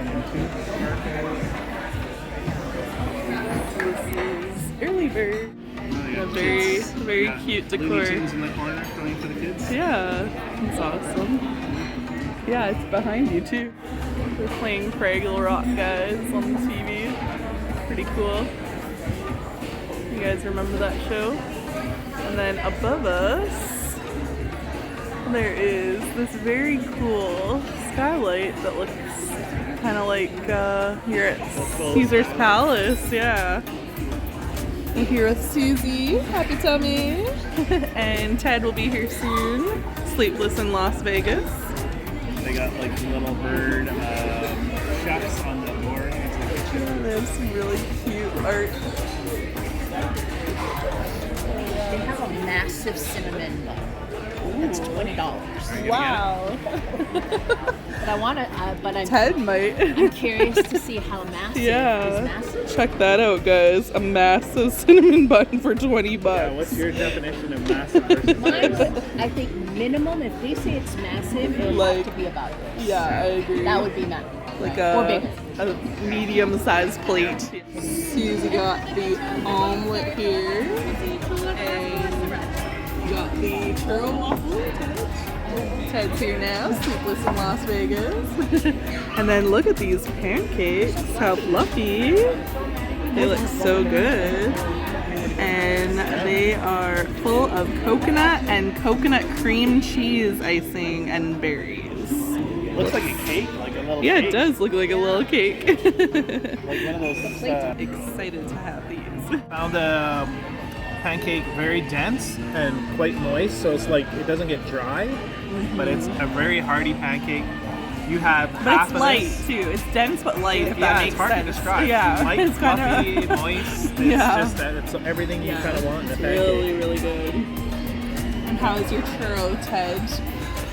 looking into. This is Early Bird. Yeah, Very cute decor. Looney Tunes in the corner playing for the kids. Yeah, it's awesome. Yeah, it's behind you too. They're playing Fraggle Rock Guys on the TV. Pretty cool. You guys remember that show? And then above us, there is this very cool skylight that looks kind of like you're at Caesar's Palace. Yeah. We're here with Suzy, Happy Tummy, and Ted will be here soon. Sleepless in Las Vegas. They got like little bird chefs on the door. They have some really cute art. They have a massive cinnamon bun. That's $20. Wow. But I want to. But I'm. Ted might. I'm curious to see how massive is massive. Check that out, guys. A massive cinnamon bun for $20. Yeah, what's your definition of massive versus Mine, I think minimum. If they say it's massive, it would have to be about this. Yeah, I agree. That would be massive. Like or bigger. A medium-sized plate. Suzy got the omelet here, and you got the churro waffle. Ted's here now, Sleepless in Las Vegas. And then look at these pancakes, how fluffy. They look so good. And they are full of coconut and coconut cream cheese icing and berries. Looks like a cake, like a little cake. Yeah, it does look like a little cake. Like one of those. Excited to have these. Found the pancake very dense and quite moist, so it's like it doesn't get dry, but it's a very hearty pancake. You have But half it's of light this. too. It's dense but light, if Yeah, that makes it's hard sense. to describe. Yeah, Light, it's fluffy, kinda... moist. It's Yeah. just that it's everything you kind of want in a It's pancake. really, really good. And how is your churro, Ted?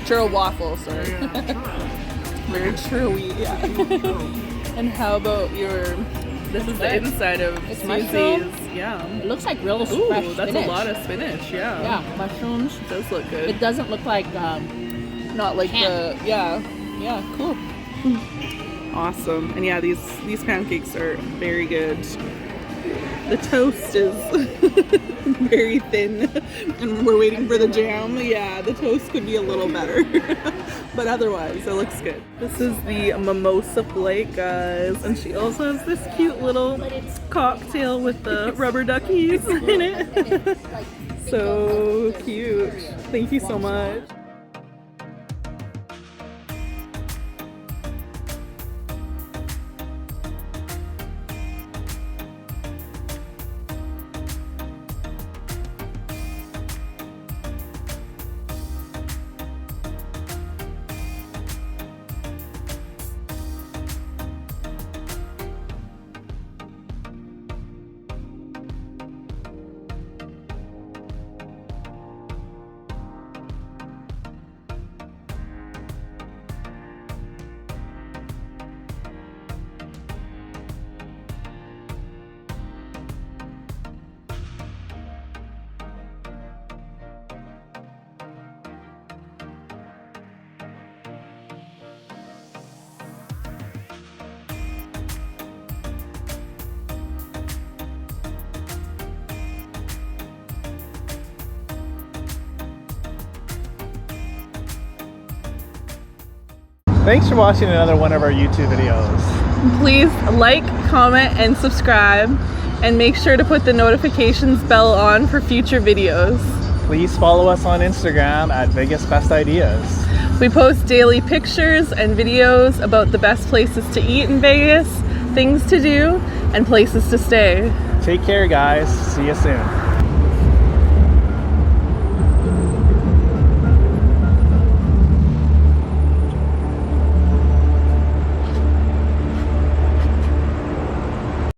Churro waffle, sorry. Very churro-y, yeah. And how about your... This is the inside of It's Suzy's. mushroom. Yeah. It looks like real fresh Ooh, that's spinach. a lot of spinach, yeah. Yeah, mushrooms. It does look good. It doesn't look like. Not like ham. the... Yeah, cool. Awesome. And yeah, these pancakes are very good. The toast is very thin, and we're waiting for the jam. Yeah, the toast could be a little better, but otherwise it looks good. This is the mimosa plate, guys, and she also has this cute little cocktail with the rubber duckies in it. So cute. Thank you so much. Thanks for watching another one of our YouTube videos. Please like, comment, and subscribe, and make sure to put the notifications bell on for future videos. Please follow us on Instagram at Vegas Best Ideas. We post daily pictures and videos about the best places to eat in Vegas, things to do, and places to stay. Take care, guys. See you soon.